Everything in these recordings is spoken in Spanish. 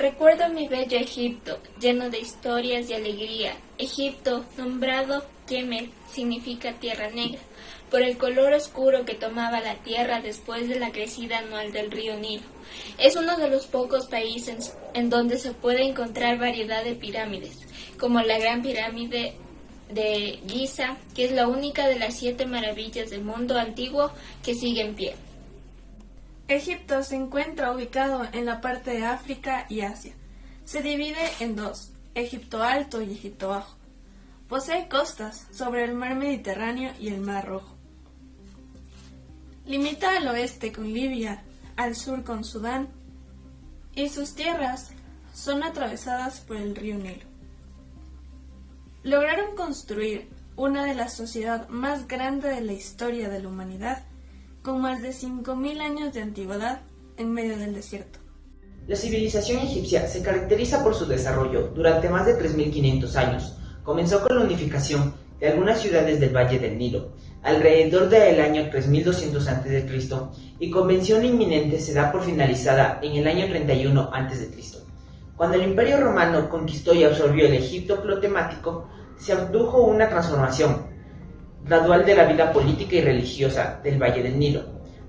Recuerdo mi bello Egipto, lleno de historias y alegría. Egipto, nombrado Kemet, significa tierra negra, por el color oscuro que tomaba la tierra después de la crecida anual del río Nilo. Es uno de los pocos países en donde se puede encontrar variedad de pirámides, como la Gran Pirámide de Giza, que es la única de las 7 maravillas del mundo antiguo que sigue en pie. Egipto se encuentra ubicado en la parte de África y Asia. Se divide en dos, Egipto Alto y Egipto Bajo. Posee costas sobre el mar Mediterráneo y el mar Rojo. Limita al oeste con Libia, al sur con Sudán, y sus tierras son atravesadas por el río Nilo. Lograron construir una de las sociedades más grandes de la historia de la humanidad, con más de 5.000 años de antigüedad en medio del desierto. La civilización egipcia se caracteriza por su desarrollo durante más de 3.500 años. Comenzó con la unificación de algunas ciudades del Valle del Nilo, alrededor del año 3200 a.C., y convención inminente se da por finalizada en el año 31 a.C. Cuando el Imperio Romano conquistó y absorbió el Egipto ptolemaico, se abdujo una transformación gradual de la vida política y religiosa del Valle del Nilo,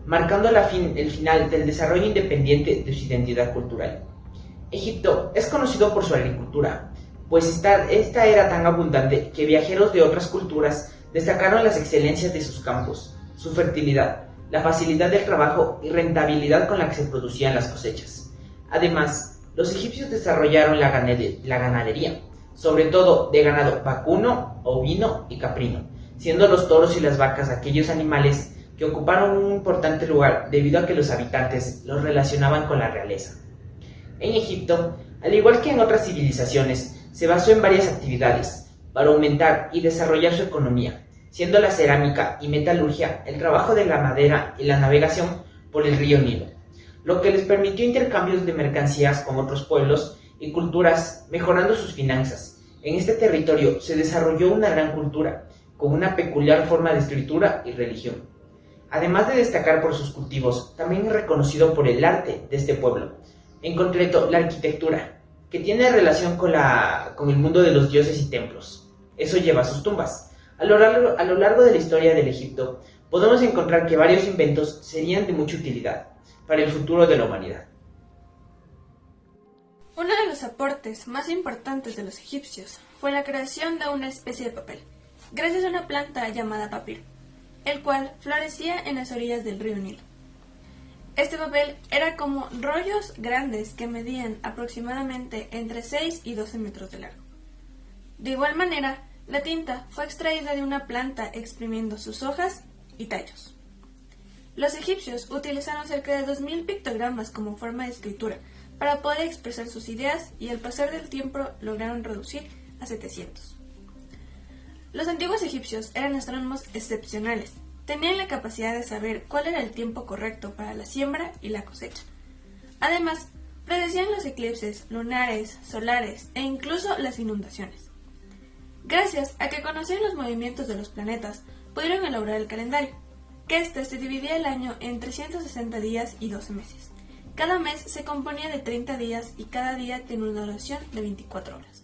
marcando el final del desarrollo independiente de su identidad cultural. Egipto es conocido por su agricultura, pues esta era tan abundante que viajeros de otras culturas destacaron las excelencias de sus campos, su fertilidad, la facilidad del trabajo y rentabilidad con la que se producían las cosechas. Además, los egipcios desarrollaron la ganadería, sobre todo de ganado vacuno, ovino y caprino, siendo los toros y las vacas aquellos animales que ocuparon un importante lugar debido a que los habitantes los relacionaban con la realeza. En Egipto, al igual que en otras civilizaciones, se basó en varias actividades para aumentar y desarrollar su economía, siendo la cerámica y metalurgia, el trabajo de la madera y la navegación por el río Nilo, lo que les permitió intercambios de mercancías con otros pueblos y culturas, mejorando sus finanzas. En este territorio se desarrolló una gran cultura, con una peculiar forma de escritura y religión. Además de destacar por sus cultivos, también es reconocido por el arte de este pueblo, en concreto la arquitectura, que tiene relación con el mundo de los dioses y templos. Eso lleva a sus tumbas. A lo largo de la historia del Egipto, podemos encontrar que varios inventos serían de mucha utilidad para el futuro de la humanidad. Uno de los aportes más importantes de los egipcios fue la creación de una especie de papel, gracias a una planta llamada papiro, el cual florecía en las orillas del río Nilo. Este papel era como rollos grandes que medían aproximadamente entre 6 y 12 metros de largo. De igual manera, la tinta fue extraída de una planta exprimiendo sus hojas y tallos. Los egipcios utilizaron cerca de 2.000 pictogramas como forma de escritura para poder expresar sus ideas y al pasar del tiempo lograron reducir a 700. Los antiguos egipcios eran astrónomos excepcionales. Tenían la capacidad de saber cuál era el tiempo correcto para la siembra y la cosecha. Además, predecían los eclipses lunares, solares e incluso las inundaciones. Gracias a que conocían los movimientos de los planetas, pudieron elaborar el calendario, que se dividía el año en 360 días y 12 meses. Cada mes se componía de 30 días y cada día tenía una duración de 24 horas.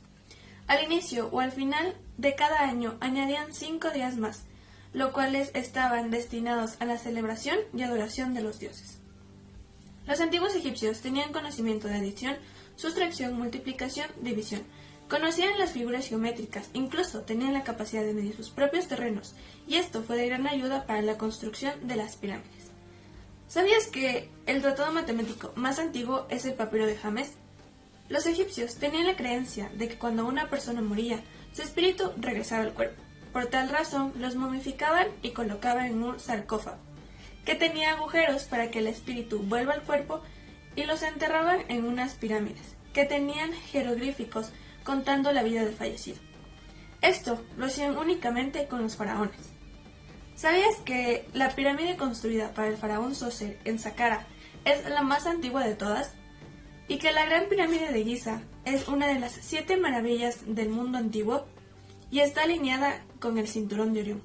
Al inicio o al final de cada año añadían 5 días más, los cuales estaban destinados a la celebración y adoración de los dioses. Los antiguos egipcios tenían conocimiento de adición, sustracción, multiplicación, división. Conocían las figuras geométricas, incluso tenían la capacidad de medir sus propios terrenos, y esto fue de gran ayuda para la construcción de las pirámides. ¿Sabías que el tratado matemático más antiguo es el papiro de James? Los egipcios tenían la creencia de que cuando una persona moría, su espíritu regresaba al cuerpo. Por tal razón, los momificaban y colocaban en un sarcófago, que tenía agujeros para que el espíritu vuelva al cuerpo, y los enterraban en unas pirámides, que tenían jeroglíficos contando la vida del fallecido. Esto lo hacían únicamente con los faraones. ¿Sabías que la pirámide construida para el faraón Sócer en Saqqara es la más antigua de todas? Y que la Gran Pirámide de Giza es una de las 7 maravillas del mundo antiguo y está alineada con el cinturón de Orión.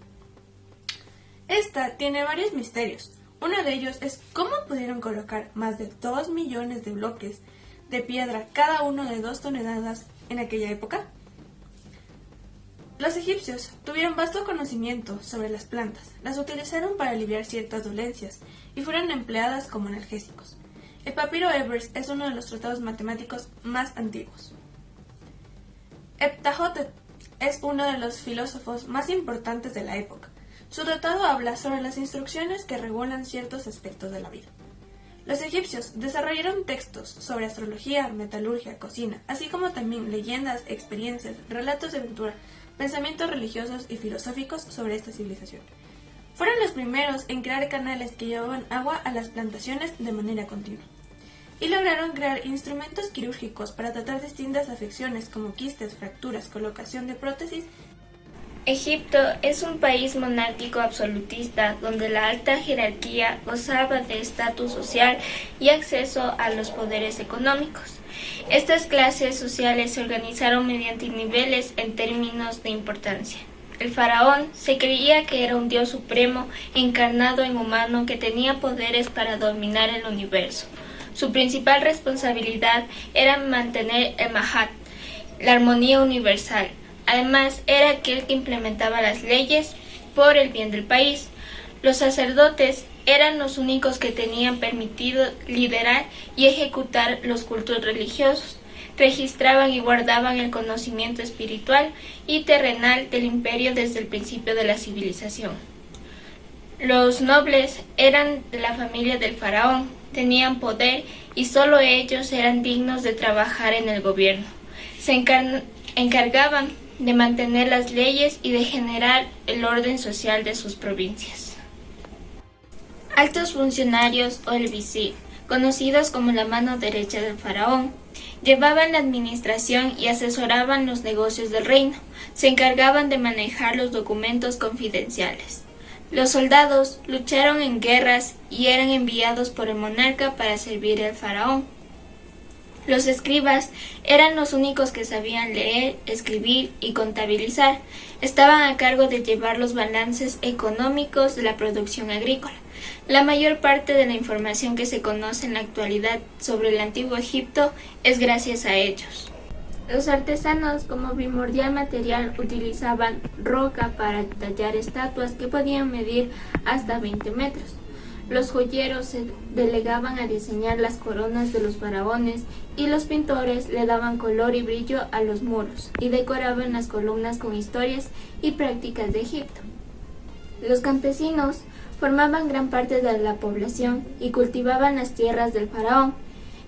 Esta tiene varios misterios. Uno de ellos es cómo pudieron colocar más de 2 millones de bloques de piedra, cada uno de 2 toneladas en aquella época? Los egipcios tuvieron vasto conocimiento sobre las plantas, las utilizaron para aliviar ciertas dolencias y fueron empleadas como analgésicos. El papiro Ebers es uno de los tratados matemáticos más antiguos. Ptahhotep es uno de los filósofos más importantes de la época. Su tratado habla sobre las instrucciones que regulan ciertos aspectos de la vida. Los egipcios desarrollaron textos sobre astrología, metalurgia, cocina, así como también leyendas, experiencias, relatos de aventura, pensamientos religiosos y filosóficos sobre esta civilización. Fueron los primeros en crear canales que llevaban agua a las plantaciones de manera continua. Y lograron crear instrumentos quirúrgicos para tratar distintas afecciones como quistes, fracturas, colocación de prótesis. Egipto es un país monárquico absolutista donde la alta jerarquía gozaba de estatus social y acceso a los poderes económicos. Estas clases sociales se organizaron mediante niveles en términos de importancia. El faraón se creía que era un dios supremo encarnado en humano que tenía poderes para dominar el universo. Su principal responsabilidad era mantener el Mahat, la armonía universal. Además, era aquel que implementaba las leyes por el bien del país. Los sacerdotes eran los únicos que tenían permitido liderar y ejecutar los cultos religiosos. Registraban y guardaban el conocimiento espiritual y terrenal del imperio desde el principio de la civilización. Los nobles eran de la familia del faraón, tenían poder y solo ellos eran dignos de trabajar en el gobierno. Se encargaban de mantener las leyes y de generar el orden social de sus provincias. Altos funcionarios o el visir, conocidos como la mano derecha del faraón, llevaban la administración y asesoraban los negocios del reino. Se encargaban de manejar los documentos confidenciales. Los soldados lucharon en guerras y eran enviados por el monarca para servir al faraón. Los escribas eran los únicos que sabían leer, escribir y contabilizar. Estaban a cargo de llevar los balances económicos de la producción agrícola. La mayor parte de la información que se conoce en la actualidad sobre el antiguo Egipto es gracias a ellos. Los artesanos como primordial material utilizaban roca para tallar estatuas que podían medir hasta 20 metros. Los joyeros se delegaban a diseñar las coronas de los faraones y los pintores le daban color y brillo a los muros y decoraban las columnas con historias y prácticas de Egipto. Los campesinos formaban gran parte de la población y cultivaban las tierras del faraón.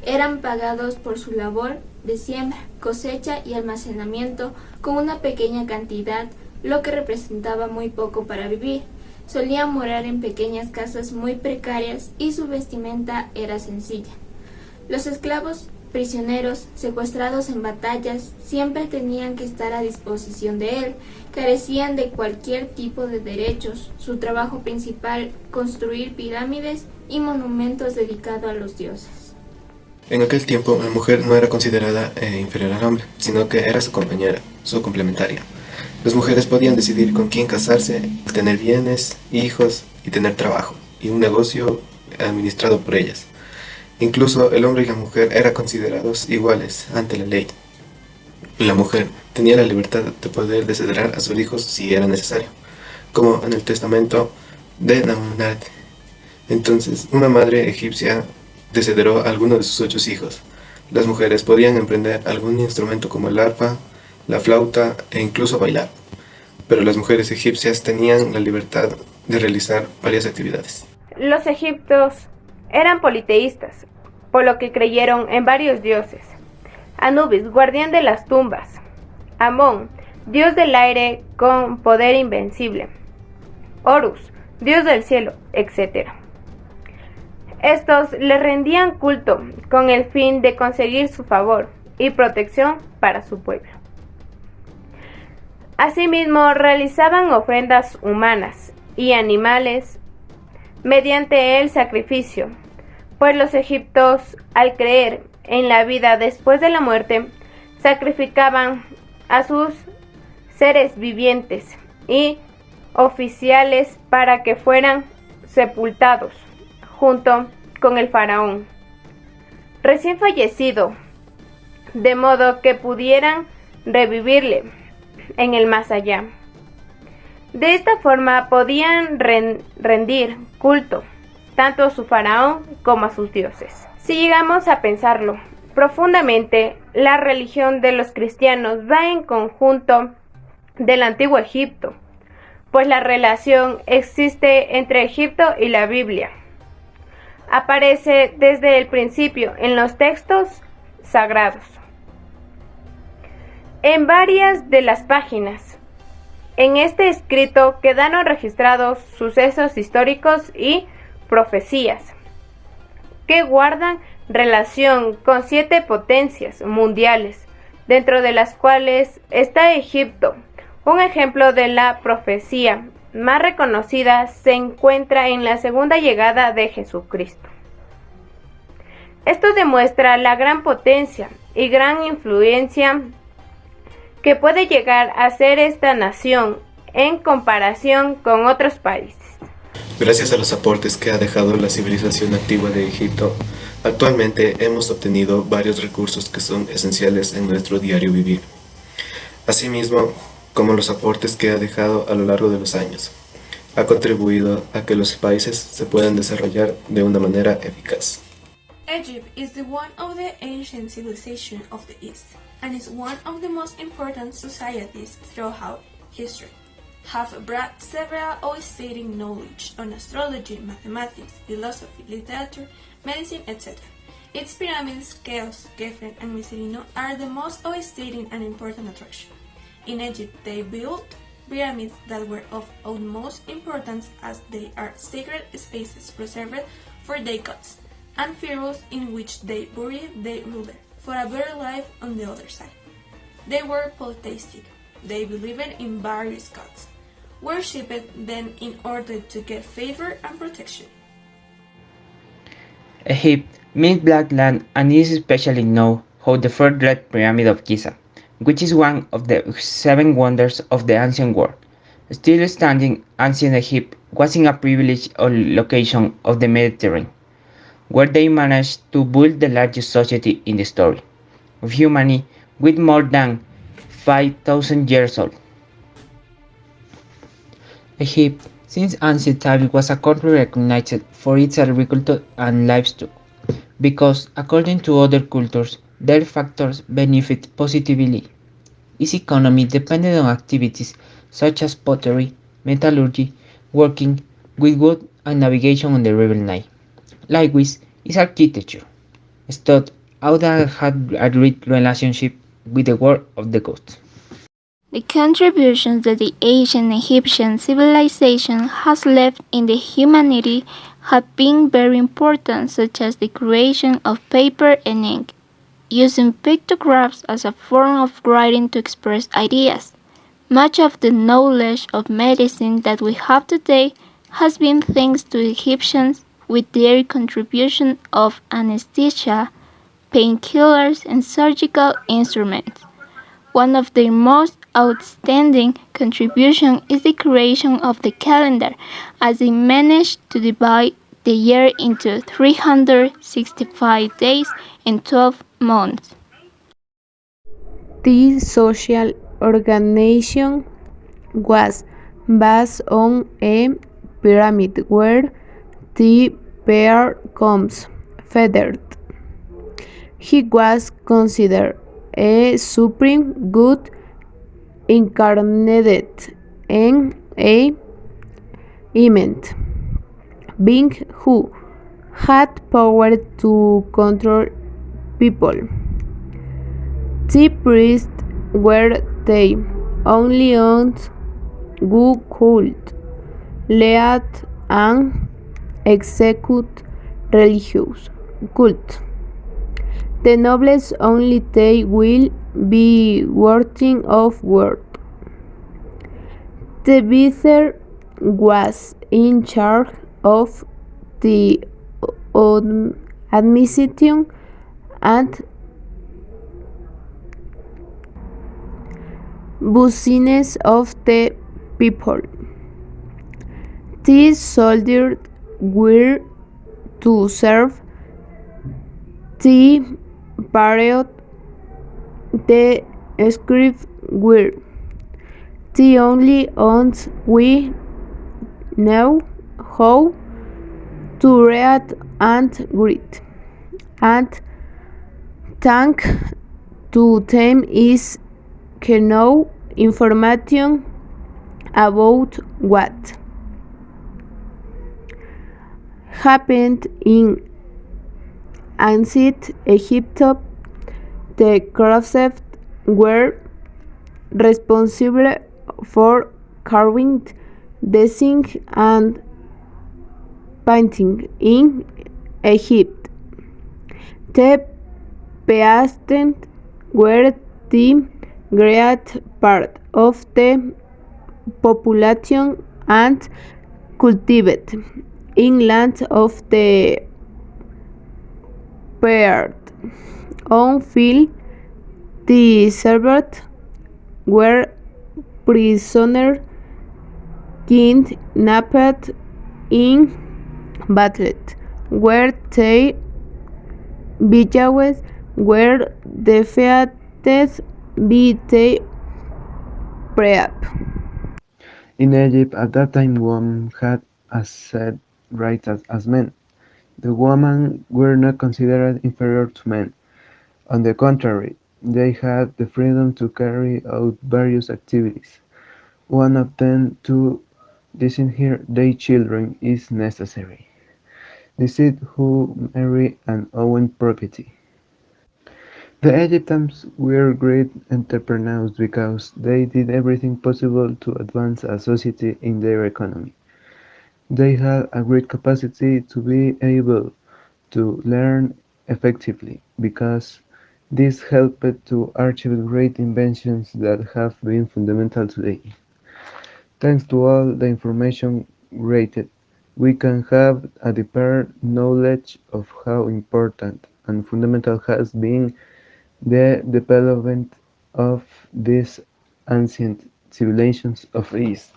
Eran pagados por su labor de siembra, cosecha y almacenamiento con una pequeña cantidad, lo que representaba muy poco para vivir. Solían morar en pequeñas casas muy precarias y su vestimenta era sencilla. Los esclavos prisioneros secuestrados en batallas siempre tenían que estar a disposición de él, carecían de cualquier tipo de derechos. Su trabajo principal, construir pirámides y monumentos dedicados a los dioses. En aquel tiempo, la mujer no era considerada inferior al hombre, sino que era su compañera, su complementaria. Las mujeres podían decidir con quién casarse, tener bienes, hijos y tener trabajo, y un negocio administrado por ellas. Incluso el hombre y la mujer eran considerados iguales ante la ley. La mujer tenía la libertad de poder desheredar a sus hijos si era necesario, como en el testamento de Namunarte. Entonces, una madre egipcia desheredó a alguno de sus 8 hijos. Las mujeres podían emprender algún instrumento como el arpa, la flauta e incluso bailar, pero las mujeres egipcias tenían la libertad de realizar varias actividades. Los egipcios eran politeístas, por lo que creyeron en varios dioses. Anubis, guardián de las tumbas. Amón, dios del aire con poder invencible. Horus, dios del cielo, etc. Estos le rendían culto con el fin de conseguir su favor y protección para su pueblo. Asimismo, realizaban ofrendas humanas y animales mediante el sacrificio, pues los egipcios, al creer en la vida después de la muerte, sacrificaban a sus seres vivientes y oficiales para que fueran sepultados junto con el faraón. Recién fallecido, de modo que pudieran revivirle en el más allá. De esta forma podían rendir culto tanto a su faraón como a sus dioses. Si llegamos a pensarlo profundamente, la religión de los cristianos va en conjunto del antiguo Egipto, pues la relación existe entre Egipto y la Biblia. Aparece desde el principio en los textos sagrados. En varias de las páginas en este escrito quedaron registrados sucesos históricos y profecías que guardan relación con 7 potencias mundiales, dentro de las cuales está Egipto. Un ejemplo de la profecía más reconocida se encuentra en la segunda llegada de Jesucristo. Esto demuestra la gran potencia y gran influencia que puede llegar a ser esta nación en comparación con otros países. Gracias a los aportes que ha dejado la civilización antigua de Egipto, actualmente hemos obtenido varios recursos que son esenciales en nuestro diario vivir, asimismo como los aportes que ha dejado a lo largo de los años. Ha contribuido a que los países se puedan desarrollar de una manera eficaz. Egypt is the one of the ancient civilization of the East, and is one of the most important societies throughout history. Have brought several outstanding knowledge on astrology, mathematics, philosophy, literature, medicine, etc. Its pyramids, Cheops, Khafre, and Miserino are the most outstanding and important attraction. In Egypt, they built pyramids that were of utmost importance as they are sacred spaces preserved for their gods, and pharaohs in which they buried their ruler for a better life on the other side. They were polytheistic. They believed in various gods, worshipped them in order to get favor and protection. Egypt means black land and is especially known for the Third Great Pyramid of Giza, which is one of the 7 wonders of the ancient world. Still standing, ancient Egypt was in a privileged location of the Mediterranean, where they managed to build the largest society in the story of humanity, with more than 5,000 years old. Egypt, since ancient times, was a country recognized for its agriculture and livestock, because, according to other cultures, their factors benefit positively. Its economy depended on activities such as pottery, metallurgy, working with wood, and navigation on the River Nile. Likewise, its architecture stood out and had a great relationship with the world of the gods. The contributions that the ancient Egyptian civilization has left in the humanity have been very important, such as the creation of paper and ink, using pictographs as a form of writing to express ideas. Much of the knowledge of medicine that we have today has been thanks to Egyptians, with their contribution of anesthesia, painkillers, and surgical instruments. One of their most outstanding contributions is the creation of the calendar, as they managed to divide the year into 365 days and 12 months. This social organization was based on a pyramid where the pair comes feathered. He was considered a supreme good incarnated in a immense being who had power to control people. The priests were the only ones who could lead and execute religious cult. The nobles only they will be worthy of word. The vizier was in charge of the administration and business of the people. These soldiers were to serve the period the script were the only ones we know how to read and read, and thank to them is no information about what happened in ancient Egypt. The craftsmen were responsible for carving, dancing, and painting in Egypt. The peasants were the great part of the population and cultivated in land of the prepared on field. The servants were prisoners kidnapped in battle, where they villages were defeated by the prep. In Egypt at that time women had as said rights as men. The women were not considered inferior to men. On the contrary, they had the freedom to carry out various activities. One of them to disinherit their children is necessary. Decide who marry and own property. The Egyptians were great entrepreneurs because they did everything possible to advance a society in their economy. They had a great capacity to be able to learn effectively because this helped to achieve great inventions that have been fundamental today. Thanks to all the information created, we can have a deeper knowledge of how important and fundamental has been the development of these ancient civilizations of East.